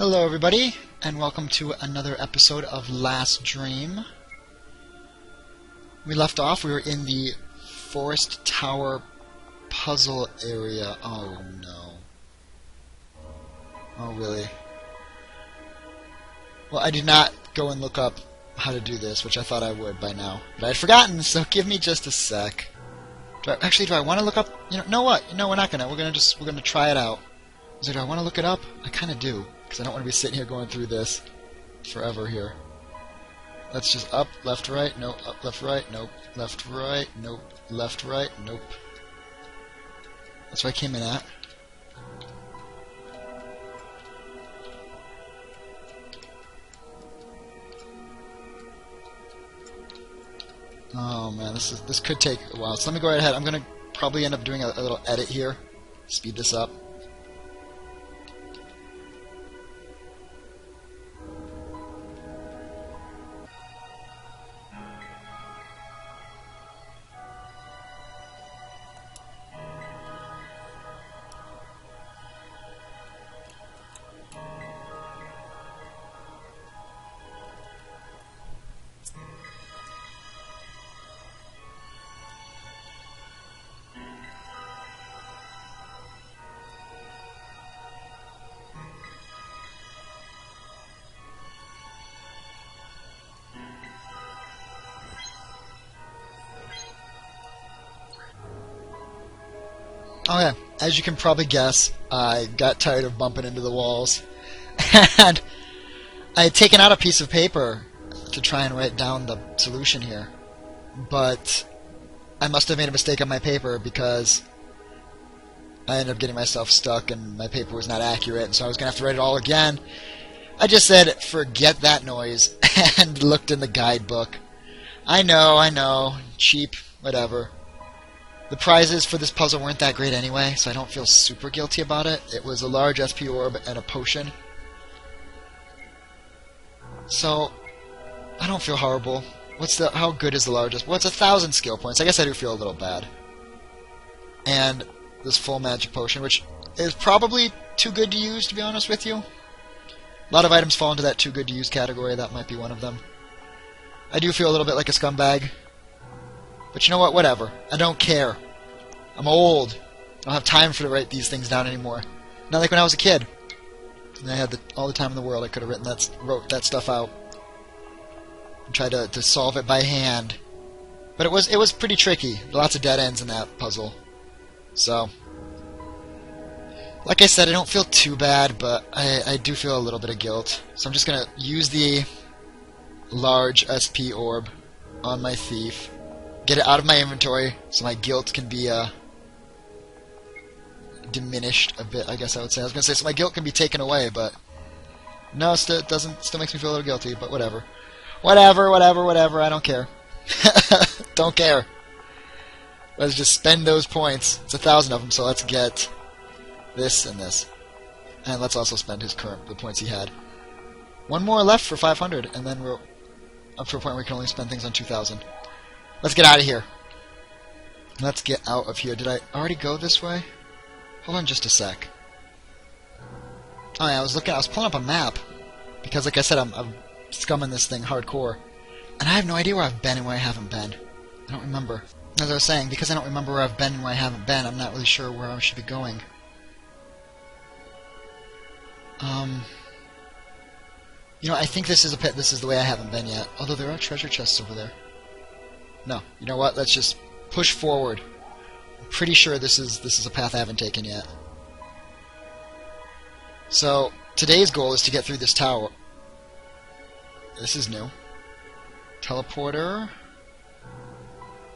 Hello everybody, and welcome to another episode of Last Dream. We left off, we were in the Forest Tower puzzle area. Oh no. Oh really? Well, I did not go and look up how to do this, which I thought I would by now. But I had forgotten, so give me just a sec. Do I want to look up? Know what? No, we're not gonna. We're gonna try it out. So do I want to look it up? I kind of do. Because I don't want to be sitting here going through this forever here. Let's just up, left, right, nope, up, left, right, nope, left, right, nope, left, right, nope. That's what I came in at. Oh man, this could take a while. So let me go right ahead. I'm gonna probably end up doing a little edit here. Speed this up. Okay, as you can probably guess, I got tired of bumping into the walls, and I had taken out a piece of paper to try and write down the solution here, but I must have made a mistake on my paper because I ended up getting myself stuck and my paper was not accurate, and so I was going to have to write it all again. I just said, forget that noise, and looked in the guidebook. I know, cheap, whatever. The prizes for this puzzle weren't that great anyway, so I don't feel super guilty about it. It was a large SP orb and a potion. So, I don't feel horrible. How good is the largest? Well, it's 1,000 skill points. I guess I do feel a little bad. And this full magic potion, which is probably too good to use, to be honest with you. A lot of items fall into that too good to use category. That might be one of them. I do feel a little bit like a scumbag. But you know what? Whatever. I don't care. I'm old. I don't have time to write these things down anymore. Not like when I was a kid. And I had all the time in the world. I could have wrote that stuff out and tried to solve it by hand. But it was pretty tricky. Lots of dead ends in that puzzle. So, like I said, I don't feel too bad, but I do feel a little bit of guilt. So I'm just gonna use the large SP orb on my thief. Get it out of my inventory so my guilt can be diminished a bit, I guess I would say. I was going to say so my guilt can be taken away, but no, still makes me feel a little guilty, but whatever. Whatever, I don't care. Don't care. Let's just spend those points. It's 1,000 of them, so let's get this and this. And let's also spend the points he had. One more left for 500, and then we're up to a point where we can only spend things on 2,000. Let's get out of here. Let's get out of here. Did I already go this way? Hold on just a sec. Oh yeah, I was pulling up a map. Because like I said, I'm scumming this thing hardcore. And I have no idea where I've been and where I haven't been. I don't remember. As I was saying, because I don't remember where I've been and where I haven't been, I'm not really sure where I should be going. I think this is a pit. This is the way I haven't been yet. Although there are treasure chests over there. No, you know what? Let's just push forward. I'm pretty sure this is a path I haven't taken yet. So, today's goal is to get through this tower. This is new. Teleporter.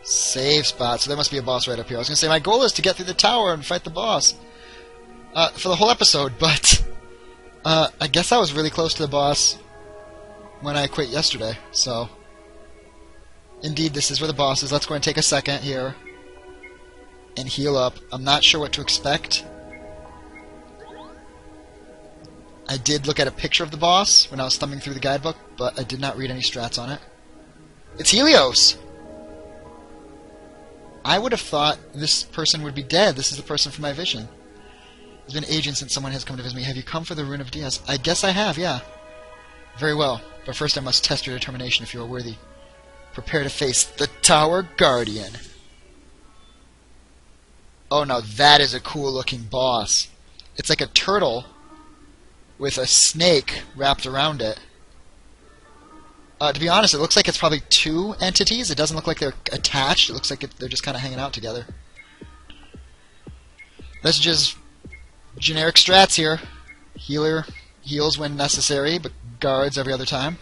Save spot. So there must be a boss right up here. I was going to say, my goal is to get through the tower and fight the boss. For the whole episode, but I guess I was really close to the boss when I quit yesterday, so... Indeed, this is where the boss is. Let's go and take a second here and heal up. I'm not sure what to expect. I did look at a picture of the boss when I was thumbing through the guidebook, but I did not read any strats on it. It's Helios! I would have thought this person would be dead. This is the person from my vision. It's been ages since someone has come to visit me. Have you come for the Rune of Diaz? I guess I have, yeah. Very well, but first I must test your determination if you are worthy. Prepare to face the Tower Guardian. Oh, now that is a cool-looking boss. It's like a turtle with a snake wrapped around it. To be honest, it looks like it's probably two entities. It doesn't look like they're attached. It looks like they're just kind of hanging out together. That's just generic strats here. Healer heals when necessary, but guards every other time.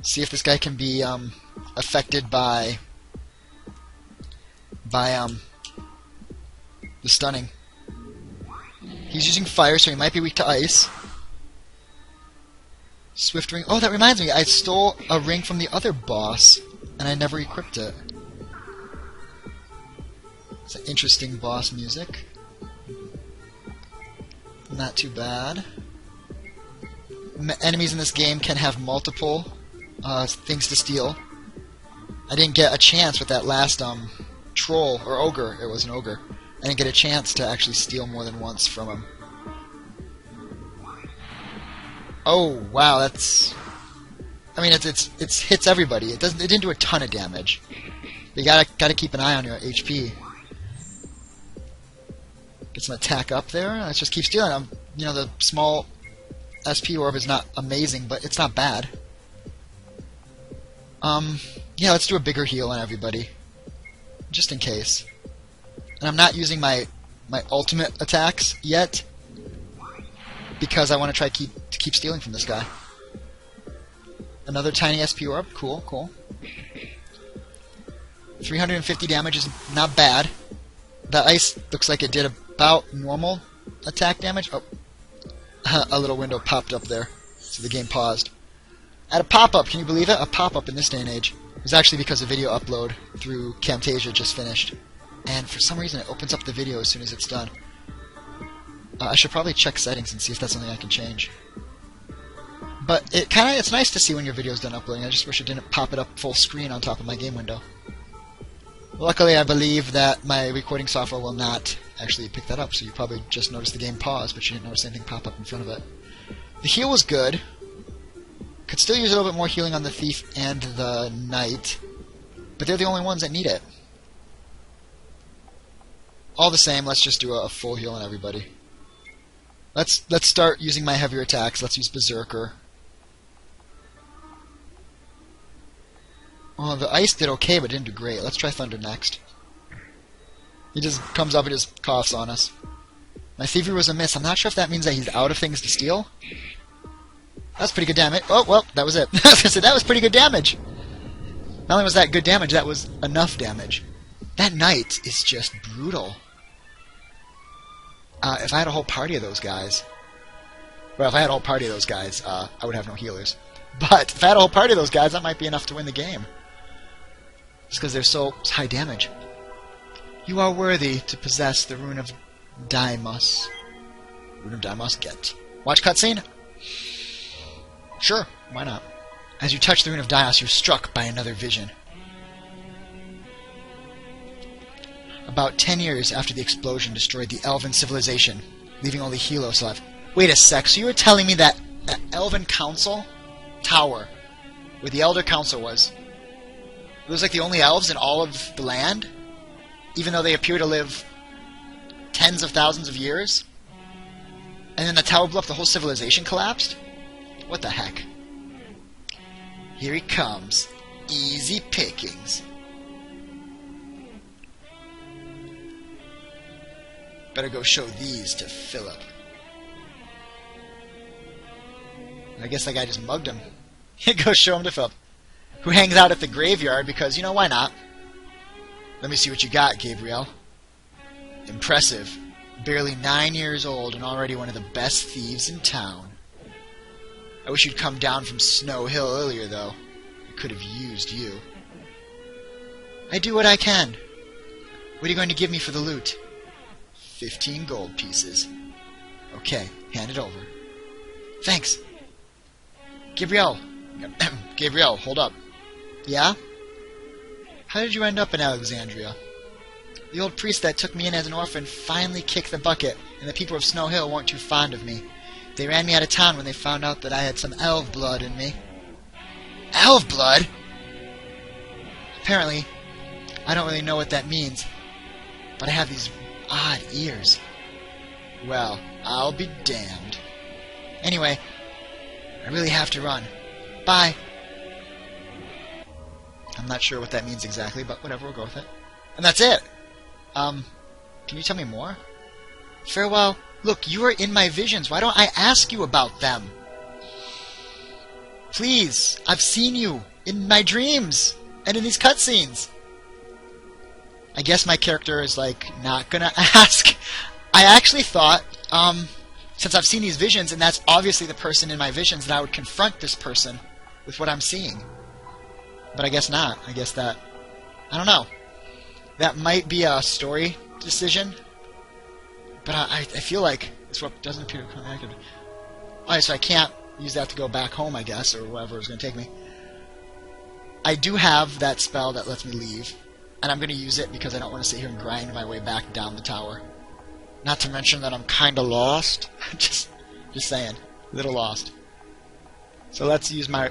See if this guy can be affected by the stunning. He's using fire, so he might be weak to ice. Swift ring. Oh, that reminds me. I stole a ring from the other boss, and I never equipped it. It's an interesting boss music. Not too bad. Enemies in this game can have multiple things to steal. I didn't get a chance with that last troll, or ogre. It was an ogre. I didn't get a chance to actually steal more than once from him. Oh wow, that's. I mean, it hits everybody. It didn't do a ton of damage. But you gotta keep an eye on your HP. Get some attack up there. Let's just keep stealing. You know, the small SP orb is not amazing, but it's not bad. Yeah, let's do a bigger heal on everybody, just in case. And I'm not using my ultimate attacks yet, because I want to try to keep stealing from this guy. Another tiny SP orb. Cool, cool. 350 damage is not bad. The ice looks like it did about normal attack damage. Oh, a little window popped up there, so the game paused. I had a pop-up, can you believe it? A pop-up in this day and age. It was actually because the video upload through Camtasia just finished. And for some reason it opens up the video as soon as it's done. I should probably check settings and see if that's something I can change. But it's nice to see when your video's done uploading. I just wish it didn't pop it up full screen on top of my game window. Luckily, I believe that my recording software will not actually pick that up, so you probably just noticed the game pause, but you didn't notice anything pop up in front of it. The heal was good. Could still use a little bit more healing on the Thief and the Knight, but they're the only ones that need it. All the same, let's just do a full heal on everybody. Let's start using my heavier attacks. Let's use Berserker. Oh, the ice did okay, but didn't do great. Let's try Thunder next. He just comes up and just coughs on us. My Thievery was a miss. I'm not sure if that means that he's out of things to steal. That's pretty good damage. Oh, well, that was it. So that was pretty good damage. Not only was that good damage, that was enough damage. That Knight is just brutal. If I had a whole party of those guys... Well, if I had a whole party of those guys, I would have no healers. But if I had a whole party of those guys, that might be enough to win the game. Just because they're so high damage. You are worthy to possess the Rune of Deimos. Rune of Deimos, get. Watch cutscene? Sure, why not? As you touch the Rune of Deimos, you're struck by another vision. About 10 years after the explosion destroyed the Elven civilization, leaving only Helos alive. Wait a sec, so you were telling me that Elven Council Tower, where the Elder Council was, it was like the only elves in all of the land? Even though they appear to live tens of thousands of years? And then the tower blew up, the whole civilization collapsed? What the heck? Here he comes. Easy pickings. Better go show these to Philip. I guess that guy just mugged him. Go show him to Philip. Who hangs out at the graveyard because, you know, why not? Let me see what you got, Gabriel. Impressive. Barely 9 years old and already one of the best thieves in town. I wish you'd come down from Snow Hill earlier, though. I could have used you. I do what I can. What are you going to give me for the loot? 15 gold pieces. Okay, hand it over. Thanks. Gabriel. Gabriel, hold up. Yeah? How did you end up in Alexandria? The old priest that took me in as an orphan finally kicked the bucket, and the people of Snow Hill weren't too fond of me. They ran me out of town when they found out that I had some elf blood in me. Elf blood? Apparently, I don't really know what that means, but I have these odd ears. Well, I'll be damned. Anyway, I really have to run. Bye. I'm not sure what that means exactly, but whatever, we'll go with it. And that's it! Can you tell me more? Farewell. Look, you are in my visions. Why don't I ask you about them? Please, I've seen you in my dreams and in these cutscenes. I guess my character is, like, not gonna ask. I actually thought, since I've seen these visions, and that's obviously the person in my visions, that I would confront this person with what I'm seeing. But I guess not. I guess that... I don't know. That might be a story decision. But I feel like it's what doesn't appear to become active. Alright, so I can't use that to go back home, I guess, or wherever it's going to take me. I do have that spell that lets me leave. And I'm going to use it because I don't want to sit here and grind my way back down the tower. Not to mention that I'm kind of lost. just saying. A little lost. So let's use my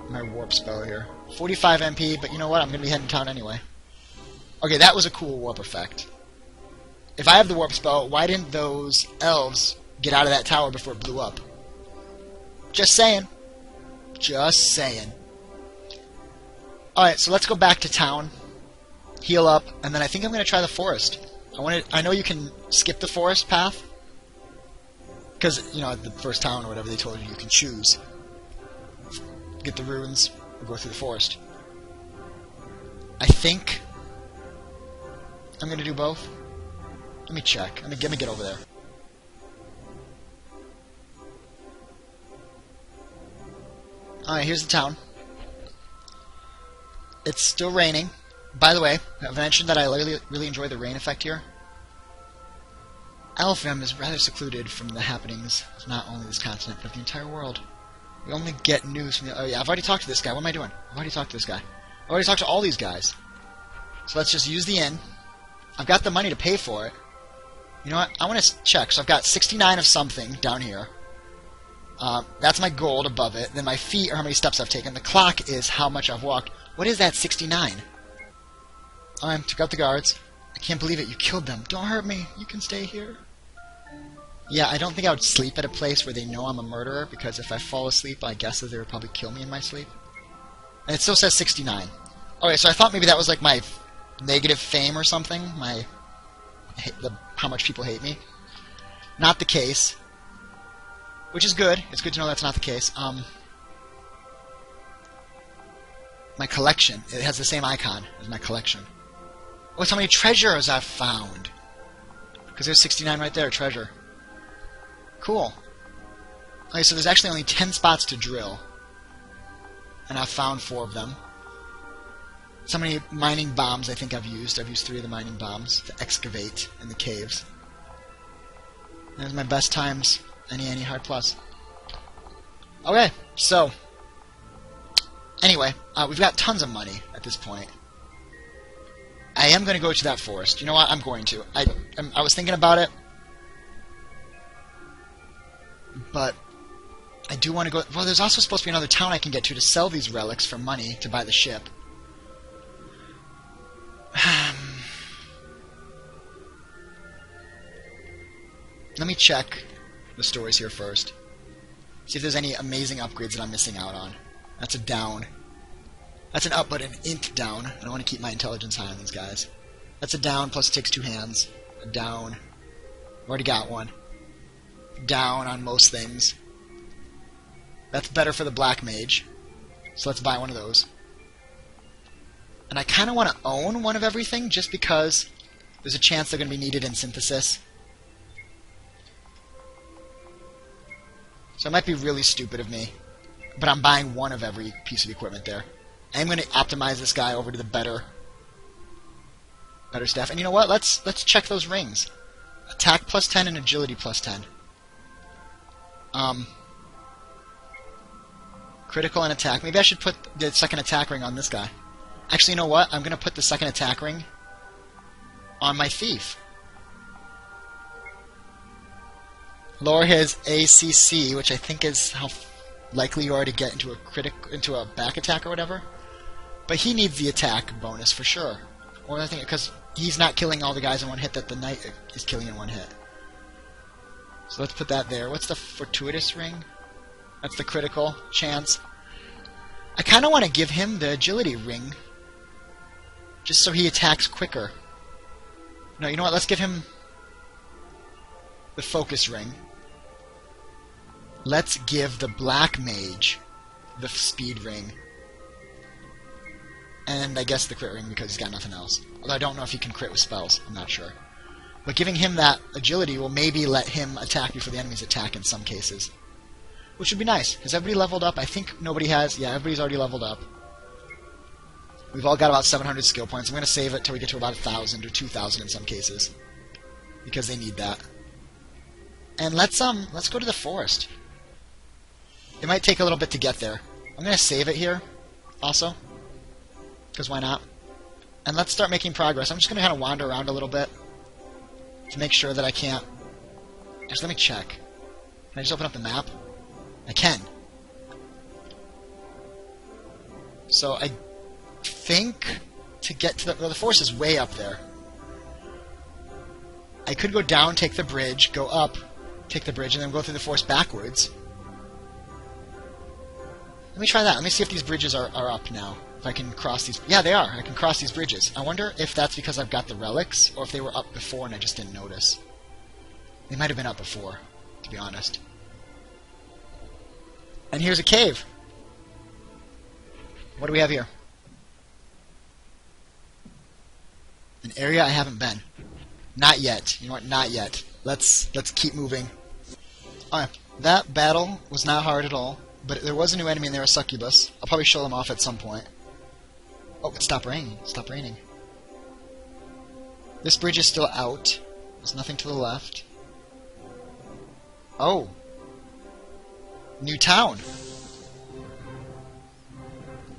warp spell here. 45 MP, but you know what? I'm going to be heading town anyway. Okay, that was a cool warp effect. If I have the warp spell, why didn't those elves get out of that tower before it blew up? Just saying. Just saying. Alright, so let's go back to town. Heal up, and then I think I'm going to try the forest. I know you can skip the forest path. Because, you know, at the first town or whatever they told you, you can choose. Get the runes, or go through the forest. I think I'm going to do both. Let me check. Let me get over there. Alright, here's the town. It's still raining. By the way, I've mentioned that I really enjoy the rain effect here. Elfheim is rather secluded from the happenings of not only this continent, but the entire world. We only get news from the... Oh yeah, I've already talked to this guy. What am I doing? I've already talked to this guy. I've already talked to all these guys. So let's just use the inn. I've got the money to pay for it. You know what? I want to check. So I've got 69 of something down here. That's my gold above it. Then my feet are how many steps I've taken. The clock is how much I've walked. What is that 69? Took out the guards. I can't believe it. You killed them. Don't hurt me. You can stay here. Yeah, I don't think I would sleep at a place where they know I'm a murderer, because if I fall asleep, I guess that they would probably kill me in my sleep. And it still says 69. Okay, so I thought maybe that was like my negative fame or something. How much people hate me. Not the case. Which is good. It's good to know that's not the case. My collection. It has the same icon as my collection. Oh, it's how many treasures I've found. Because there's 69 right there, treasure. Cool. Okay, so there's actually only 10 spots to drill. And I've found 4 of them. So many mining bombs I think I've used. I've used 3 of the mining bombs to excavate in the caves. There's my best times. Any hard plus. Okay, so... Anyway, we've got tons of money at this point. I am going to go to that forest. You know what? I'm going to. I was thinking about it. But I do want to go... Well, there's also supposed to be another town I can get to sell these relics for money to buy the ship. Let me check the stories here first. See if there's any amazing upgrades that I'm missing out on. That's a down. That's an up, but an int down. I don't want to keep my intelligence high on these guys. That's a down, plus it takes 2 hands. A down. I've already got one. Down on most things. That's better for the black mage. So let's buy one of those. And I kind of want to own one of everything, just because there's a chance they're going to be needed in synthesis. So it might be really stupid of me, but I'm buying one of every piece of equipment there. I'm going to optimize this guy over to the better stuff. And you know what? Let's check those rings. Attack plus 10 and agility plus 10. Critical and attack. Maybe I should put the second attack ring on this guy. Actually, you know what? I'm going to put the second attack ring on my thief. Lower his ACC, which I think is how likely you are to get into a back attack or whatever. But he needs the attack bonus for sure. Or I think because he's not killing all the guys in one hit that the knight is killing in one hit. So let's put that there. What's the fortuitous ring? That's the critical chance. I kind of want to give him the agility ring, just so he attacks quicker. No, you know what? Let's give him the focus ring. Let's give the black mage the speed ring. And I guess the crit ring because he's got nothing else. Although I don't know if he can crit with spells. I'm not sure. But giving him that agility will maybe let him attack before the enemies attack in some cases. Which would be nice. Has everybody leveled up? I think nobody has. Yeah, everybody's already leveled up. We've all got about 700 skill points. I'm going to save it till we get to about 1,000 or 2,000 in some cases. Because they need that. And let's go to the forest. It might take a little bit to get there. I'm going to save it here also. Because why not? And let's start making progress. I'm just going to kind of wander around a little bit to make sure that I can't... Just let me check. Can I just open up the map? I can. So I think to get to the forest is way up there. I could go down, take the bridge, go up, take the bridge, and then go through the forest backwards. Let me try that. Let me see if these bridges are up now. If I can cross these... Yeah, they are. I can cross these bridges. I wonder if that's because I've got the relics, or if they were up before and I just didn't notice. They might have been up before, to be honest. And here's a cave. What do we have here? An area I haven't been. Not yet. You know what? Not yet. Let's keep moving. Alright. That battle was not hard at all. But there was a new enemy in there, a succubus. I'll probably show them off at some point. Oh, it stopped raining. It stopped raining. This bridge is still out. There's nothing to the left. Oh. New town.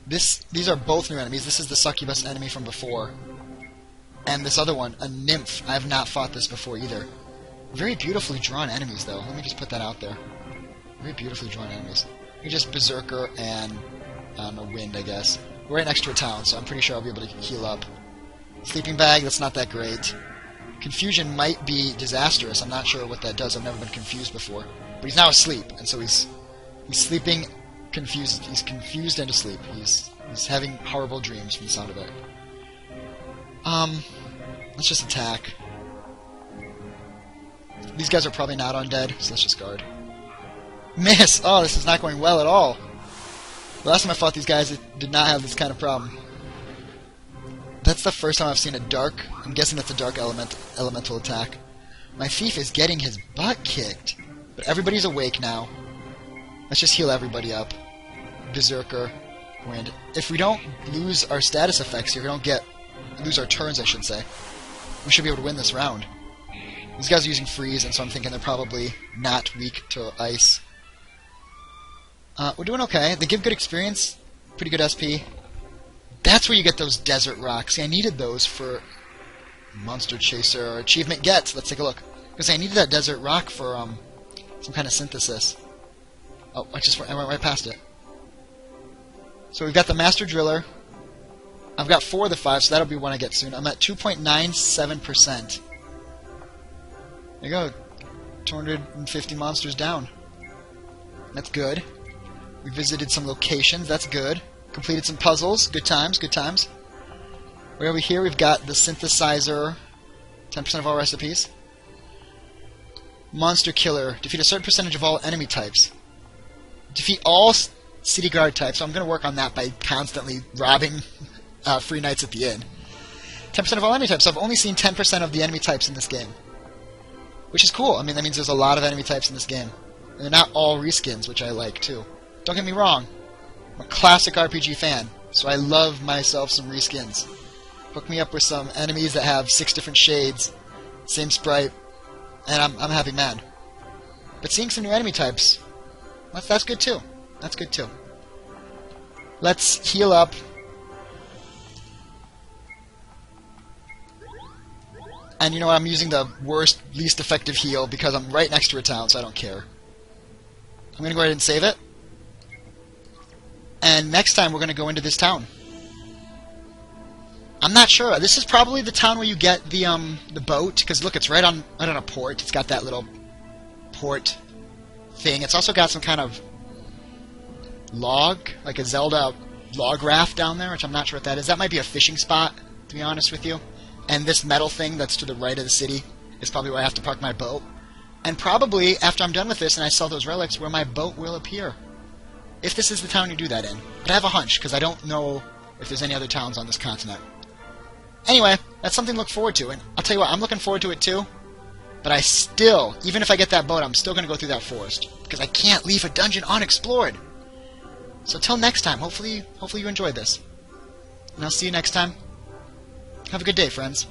These are both new enemies. This is the succubus enemy from before. And this other one, a nymph. I have not fought this before either. Very beautifully drawn enemies, though. Let me just put that out there. Very beautifully drawn enemies. You're just berserker and a wind, I guess. We're right next to a town, so I'm pretty sure I'll be able to heal up. Sleeping bag, that's not that great. Confusion might be disastrous. I'm not sure what that does. I've never been confused before. But he's now asleep, and so he's sleeping confused. He's confused and asleep. He's having horrible dreams from the sound of it. Let's just attack. These guys are probably not undead, so let's just guard. Miss! Oh, this is not going well at all. The last time I fought these guys, it did not have this kind of problem. That's the first time I've seen a dark... I'm guessing that's a dark elemental attack. My thief is getting his butt kicked. But everybody's awake now. Let's just heal everybody up. Berserker. Wind. If we don't lose our status effects here, if we don't lose our turns, I should say, we should be able to win this round. These guys are using freeze, and so I'm thinking they're probably not weak to ice. We're doing okay. They give good experience. Pretty good SP. That's where you get those desert rocks. See, I needed those for Monster Chaser achievement gets. Let's take a look. Because I needed that desert rock for some kind of synthesis. Oh, I went right past it. So we've got the Master Driller. I've got 4 of the 5, so that'll be one I get soon. I'm at 2.97%. There you go. 250 monsters down. That's good. We visited some locations. That's good. Completed some puzzles. Good times, good times. Right over here we've got the synthesizer. 10% of all recipes. Monster Killer. Defeat a certain percentage of all enemy types. Defeat all city guard types. So I'm going to work on that by constantly robbing free knights at the inn. 10% of all enemy types. So I've only seen 10% of the enemy types in this game. Which is cool. I mean, that means there's a lot of enemy types in this game. And they're not all reskins, which I like, too. Don't get me wrong. I'm a classic RPG fan, so I love myself some reskins. Hook me up with some enemies that have 6 different shades, same sprite, and I'm a happy man. But seeing some new enemy types, that's good, too. That's good, too. Let's heal up. And you know what? I'm using the worst, least effective heal because I'm right next to a town, so I don't care. I'm going to go ahead and save it. And next time we're going to go into this town. I'm not sure. This is probably the town where you get the boat, because look, it's right on a port. It's got that little port thing. It's also got some kind of log, like a Zelda log raft down there, which I'm not sure what that is. That might be a fishing spot, to be honest with you. And this metal thing that's to the right of the city is probably where I have to park my boat. And probably, after I'm done with this and I sell those relics, where my boat will appear. If this is the town you do that in. But I have a hunch, because I don't know if there's any other towns on this continent. Anyway, that's something to look forward to. And I'll tell you what, I'm looking forward to it too. But I still, even if I get that boat, I'm still going to go through that forest. Because I can't leave a dungeon unexplored. So till next time, hopefully you enjoyed this. And I'll see you next time. Have a good day, friends.